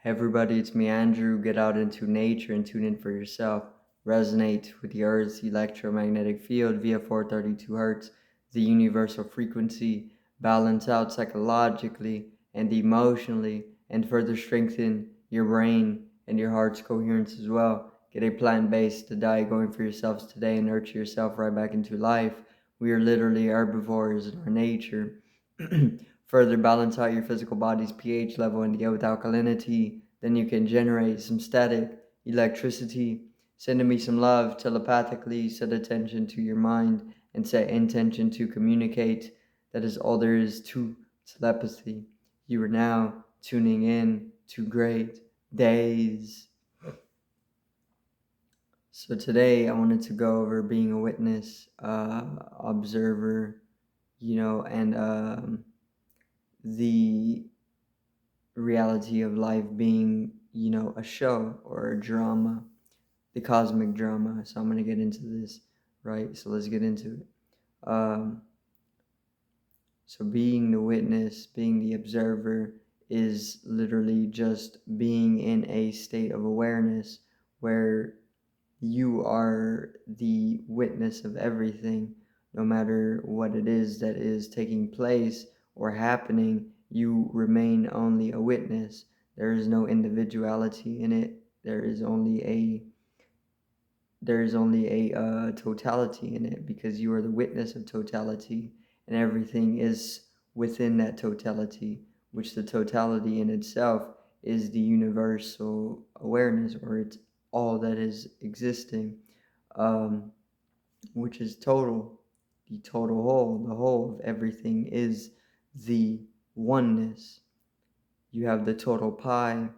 Hey everybody, it's me Andrew. Get out into nature and tune in for yourself. Resonate with the Earth's electromagnetic field via 432 Hz, the universal frequency. Balance out psychologically and emotionally, and further strengthen your brain and your heart's coherence as well. Get a plant-based diet going for yourselves today and nurture yourself right back into life. We are literally herbivores in our nature. Further balance out your physical body's pH level in the air with alkalinity. Then you can generate some static electricity. Sending me some love telepathically. Set attention to your mind and set intention to communicate. That is all there is to telepathy. You are now tuning in to Great Days. So today I wanted to go over being a witness, observer, and the reality of life being, a show or a drama, the cosmic drama. So I'm going to get into this, right? So let's get into it. So being the witness, being the observer is literally just being in a state of awareness where you are the witness of everything, no matter what it is that is taking place or happening. You remain only a witness. There is no individuality in it. There is only a totality in it, because you are the witness of totality, and everything is within that totality, which the totality in itself is the universal awareness, or it's all that is existing, um, which is total. The total whole, the whole of everything is the oneness. You have the total pie,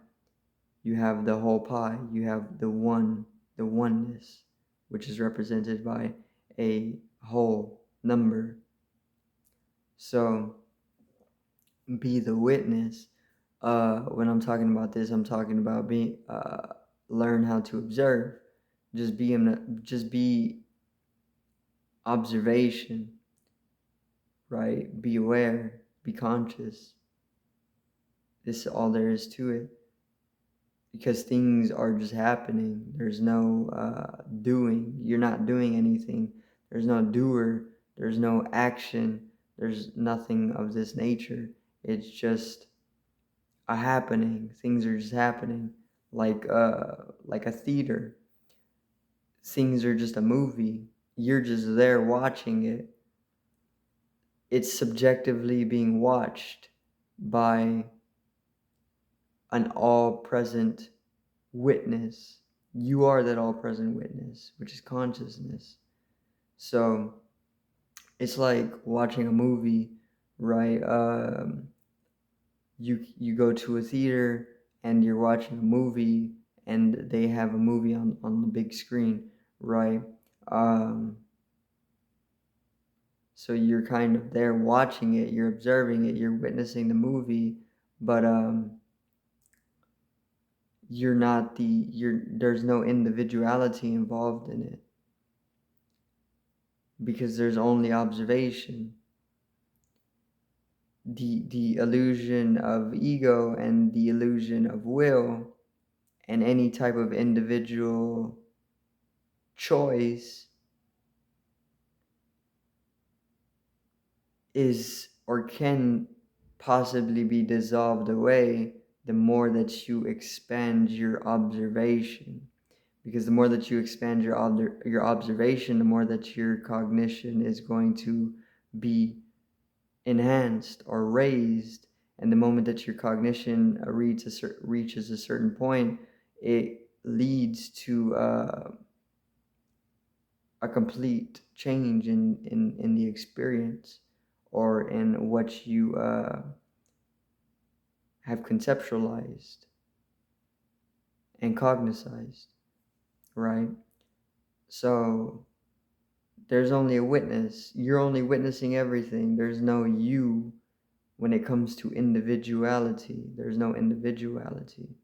you have the whole pie, you have the oneness, which is represented by a whole number. So be the witness. When I'm talking about this, I'm talking about learn how to observe. Just be observation, right? Be aware, be conscious. This is all there is to it. Because things are just happening. There's no doing. You're not doing anything. There's no doer. There's no action. There's nothing of this nature. It's just a happening. Things are just happening, like a theater. Things are just a movie. You're just there watching it. It's subjectively being watched by an all-present witness. You are that all-present witness, which is consciousness. So it's like watching a movie, right? You go to a theater and you're watching a movie, and they have a movie on the big screen, right? So you're kind of there watching it, you're observing it, you're witnessing the movie, but there's no individuality involved in it, because there's only observation. The illusion of ego and the illusion of will and any type of individual choice is or can possibly be dissolved away the more that you expand your observation. Because the more that you expand your observation, the more that your cognition is going to be enhanced or raised. And the moment that your cognition reaches a certain point, it leads to a complete change in the experience, or in what you have conceptualized and cognized, right? So there's only a witness. You're only witnessing everything. There's no you when it comes to individuality. There's no individuality,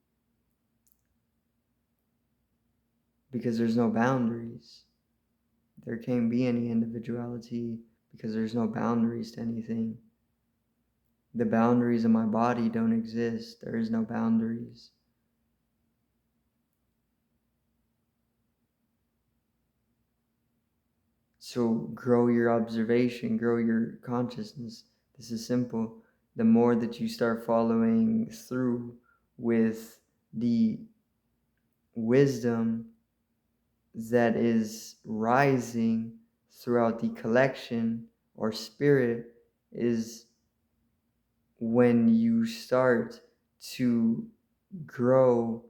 because there's no boundaries. There can't be any individuality because there's no boundaries to anything. The boundaries of my body don't exist. There is no boundaries. So grow your observation, grow your consciousness. This is simple. The more that you start following through with the wisdom that is rising throughout the collection or spirit, is when you start to grow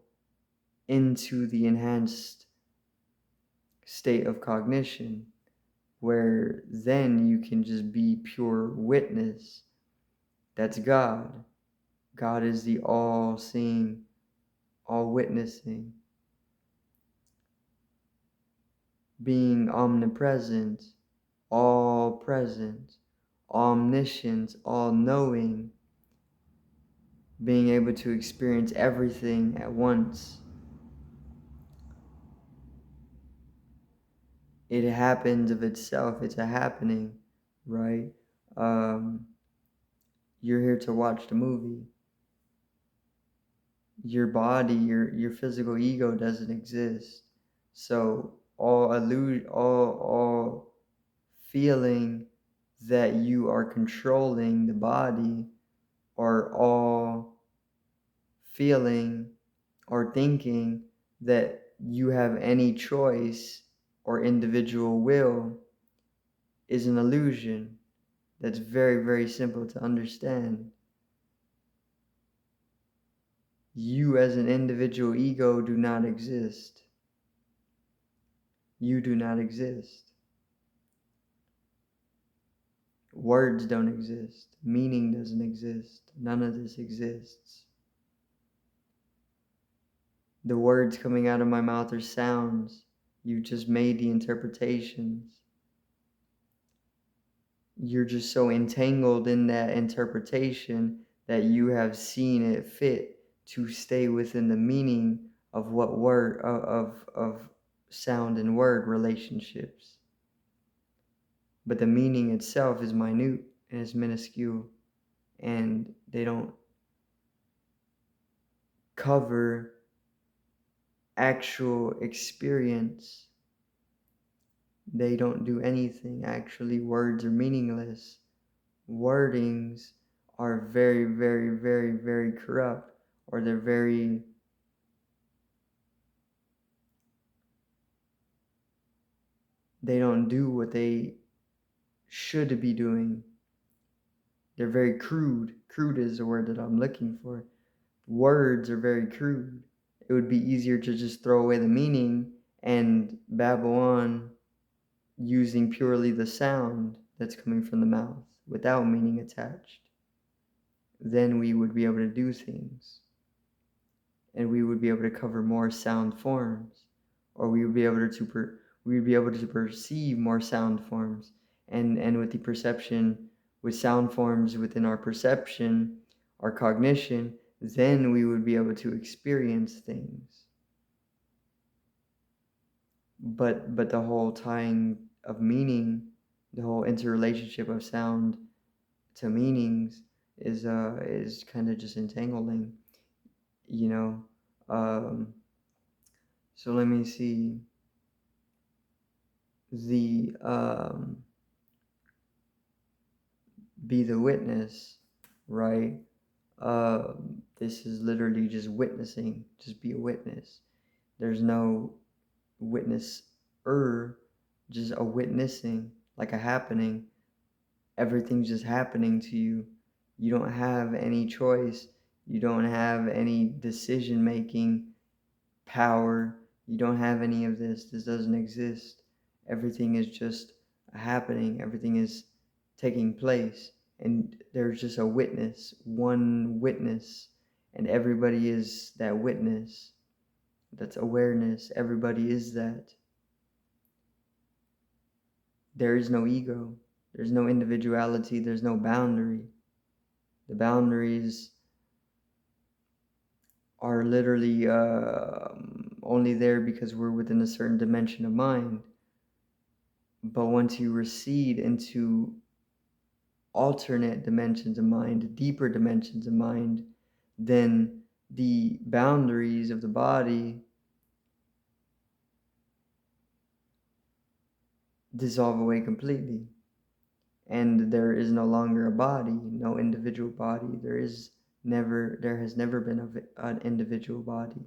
into the enhanced state of cognition, where then you can just be pure witness. That's God. God is the all-seeing, all-witnessing, being omnipresent, all-present, omniscient, all-knowing, being able to experience everything at once. It happens of itself. It's a happening, right? You're here to watch the movie. Your body, your physical ego doesn't exist. So all feeling that you are controlling the body, or all feeling or thinking that you have any choice or individual will, is an illusion. That's very, very simple to understand. You as an individual ego do not exist. You do not exist. Words don't exist. Meaning doesn't exist. None of this exists. The words coming out of my mouth are sounds. You just made the interpretations. You're just so entangled in that interpretation that you have seen it fit to stay within the meaning of what word of sound and word relationships. But the meaning itself is minute and is minuscule, and they don't cover actual experience. They don't do anything. Actually, words are meaningless. Wordings are very, very, very, very corrupt, or they're very they don't do what they should be doing. They're very crude. Crude is the word that I'm looking for. Words are very crude. It would be easier to just throw away the meaning and babble on using purely the sound that's coming from the mouth without meaning attached. Then we would be able to do things, and we would be able to cover more sound forms, or we would be able to perceive more sound forms, and with the perception, with sound forms within our perception, our cognition, then we would be able to experience things. But the whole tying of meaning, the whole interrelationship of sound to meanings is kind of just entangling, you know. So let me see. The be the witness, right? This is literally just witnessing. Just be a witness. There's no witnesser, just a witnessing, like a happening. Everything's just happening to you. You don't have any choice. You don't have any decision making power. You don't have any of this. This doesn't exist. Everything is just happening. Everything is taking place. And there's just a witness, one witness. And everybody is that witness. That's awareness. Everybody is that. There is no ego. There's no individuality. There's no boundary. The boundaries are literally only there because we're within a certain dimension of mind. But once you recede into alternate dimensions of mind, deeper dimensions of mind, then the boundaries of the body dissolve away completely. And there is no longer a body, no individual body. There has never been an individual body,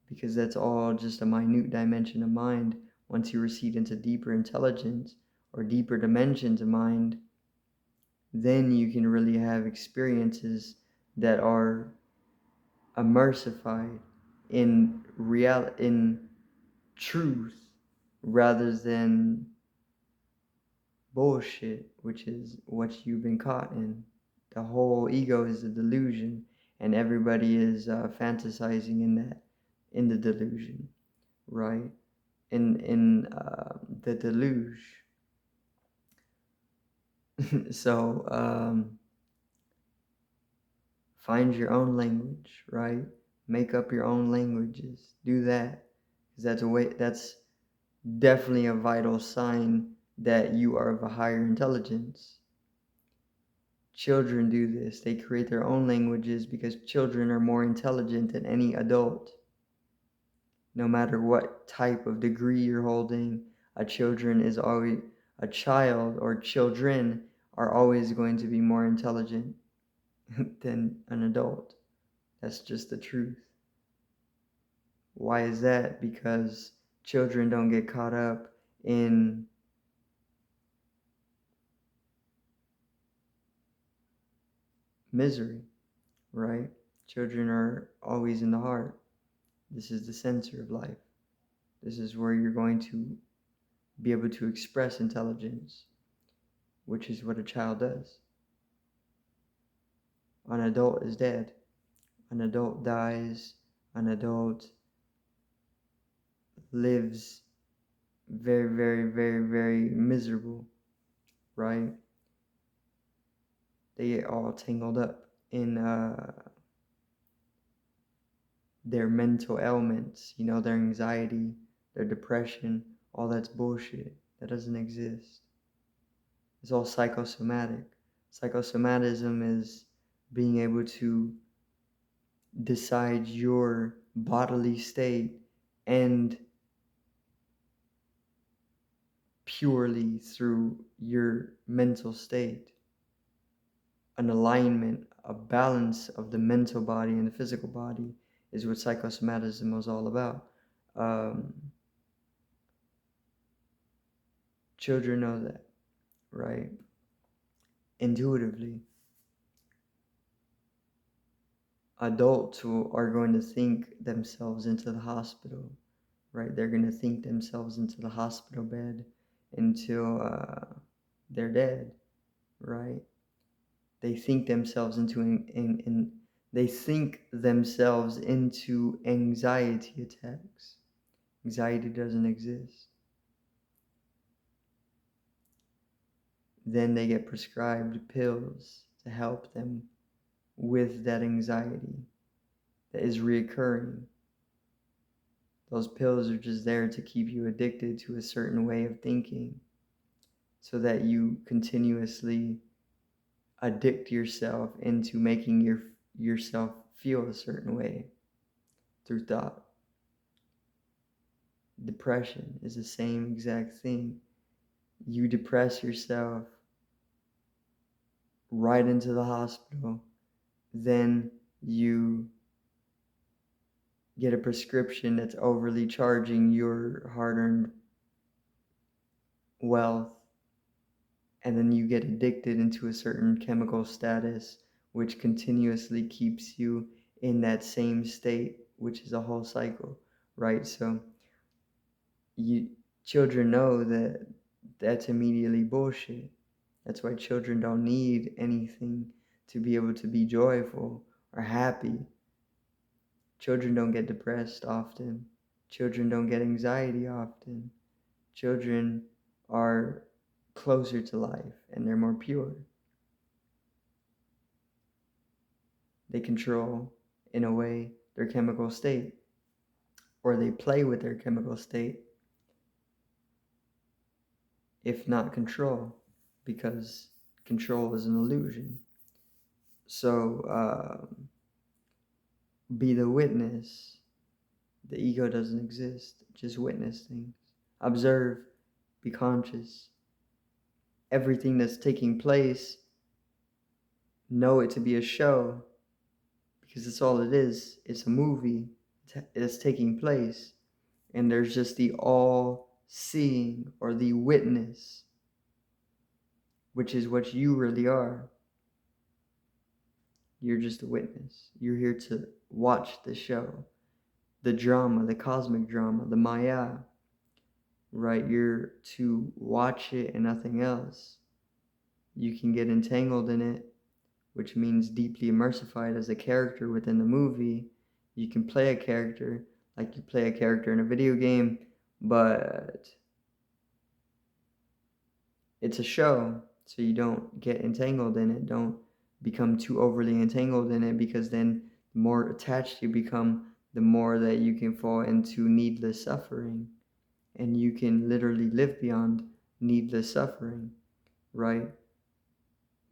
because that's all just a minute dimension of mind. Once you recede into deeper intelligence or deeper dimensions of mind, then you can really have experiences that are immersified in truth, rather than bullshit, which is what you've been caught in. The whole ego is a delusion, and everybody is fantasizing in the delusion, right? In the deluge. So find your own language, right? Make up your own languages. Do that, because that's definitely a vital sign that you are of a higher intelligence. Children do this. They create their own languages because children are more intelligent than any adult. No matter what type of degree you're holding, a child or children are always going to be more intelligent than an adult. That's just the truth. Why is that? Because children don't get caught up in misery, right? Children are always in the heart. This is the center of life. This is where you're going to be able to express intelligence, which is what a child does. An adult is dead. An adult dies. An adult lives very, very, very, very miserable, right? They get all tangled up in their mental ailments, their anxiety, their depression. All that's bullshit. That doesn't exist. It's all psychosomatic. Psychosomatism is being able to decide your bodily state, and purely through your mental state. An alignment, a balance of the mental body and the physical body is what psychosomatism was all about. Children know that, right? Intuitively. Adults who are going to think themselves into the hospital, right? They're going to think themselves into the hospital bed until they're dead, right? They think themselves into anxiety attacks. Anxiety doesn't exist. Then they get prescribed pills to help them with that anxiety that is reoccurring. Those pills are just there to keep you addicted to a certain way of thinking, so that you continuously addict yourself into making yourself feel a certain way through thought. Depression is the same exact thing. You depress yourself right into the hospital, then you get a prescription that's overly charging your hard-earned wealth, and then you get addicted into a certain chemical status, which continuously keeps you in that same state, which is a whole cycle, right? So children know that that's immediately bullshit. That's why children don't need anything to be able to be joyful or happy. Children don't get depressed often. Children don't get anxiety often. Children are closer to life and they're more pure. They control, in a way, their chemical state, or they play with their chemical state, if not control, because control is an illusion. So be the witness. The ego doesn't exist. Just witness things. Observe, be conscious. Everything that's taking place, know it to be a show, because it's all it is. It's a movie. It's taking place. And there's just the all-seeing or the witness, which is what you really are. You're just a witness. You're here to watch the show, the drama, the cosmic drama, the Maya, right? You're to watch it and nothing else. You can get entangled in it, which means deeply immersified as a character within the movie. You can play a character like you play a character in a video game, but it's a show, so you don't get entangled in it. Don't become too overly entangled in it, because then the more attached you become, the more that you can fall into needless suffering. And you can literally live beyond needless suffering, right?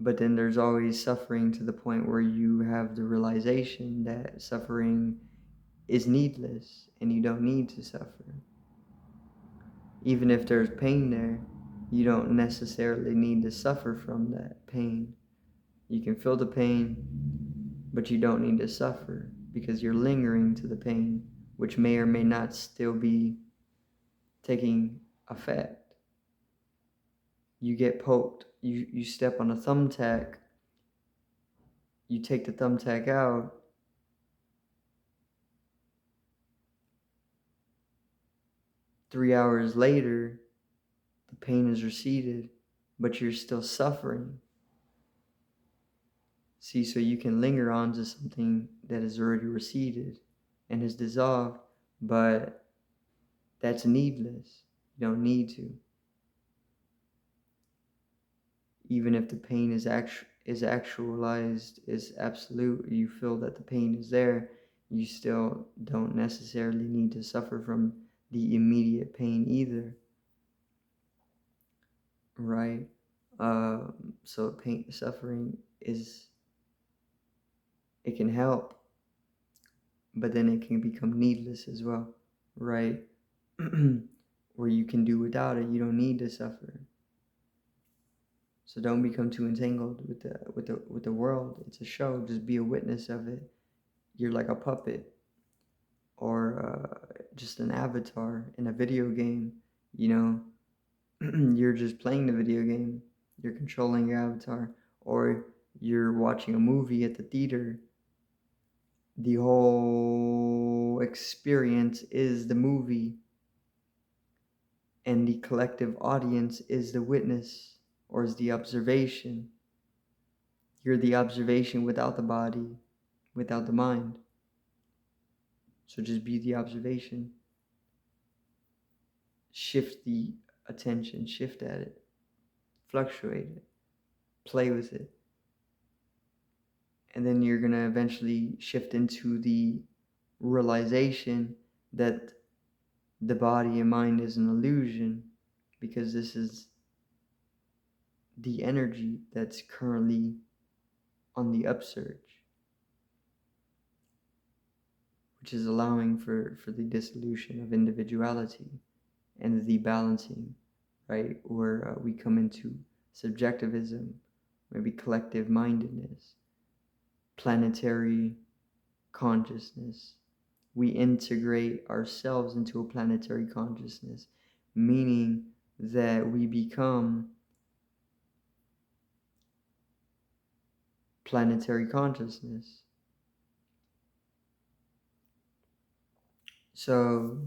But then there's always suffering to the point where you have the realization that suffering is needless and you don't need to suffer. Even if there's pain there, you don't necessarily need to suffer from that pain. You can feel the pain, but you don't need to suffer because you're lingering to the pain, which may or may not still be taking effect. You get poked, you step on a thumbtack, you take the thumbtack out, three hours later, the pain is receded, but you're still suffering. See, so you can linger on to something that is already receded and has dissolved, but that's needless. You don't need to. Even if the pain is actualized, is absolute, you feel that the pain is there, you still don't necessarily need to suffer from the immediate pain either, right? So suffering is, it can help, but then it can become needless as well, right? Where you can do without it. You don't need to suffer. So don't become too entangled with the world. It's a show. Just be a witness of it. You're like a puppet, or just an avatar in a video game. You know, you're just playing the video game. You're controlling your avatar, or you're watching a movie at the theater. The whole experience is the movie, and the collective audience is the witness, or is the observation. You're the observation without the body, without the mind. So just be the observation. Shift the attention, shift at it, fluctuate it, play with it. And then you're going to eventually shift into the realization that the body and mind is an illusion, because this is the energy that's currently on the upsurge, which is allowing for the dissolution of individuality and the balancing, right? Where we come into subjectivism, maybe collective mindedness, planetary consciousness. We integrate ourselves into a planetary consciousness, meaning that we become planetary consciousness. So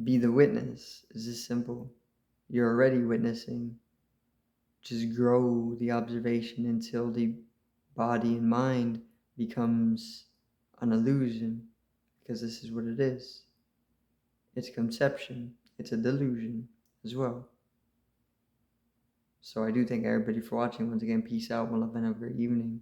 be the witness. It's this simple. You're already witnessing. Just grow the observation until the body and mind becomes an illusion, because this is what it is. It's conception. It's a delusion as well. So I do thank everybody for watching. Once again, peace out. One love and have a great evening.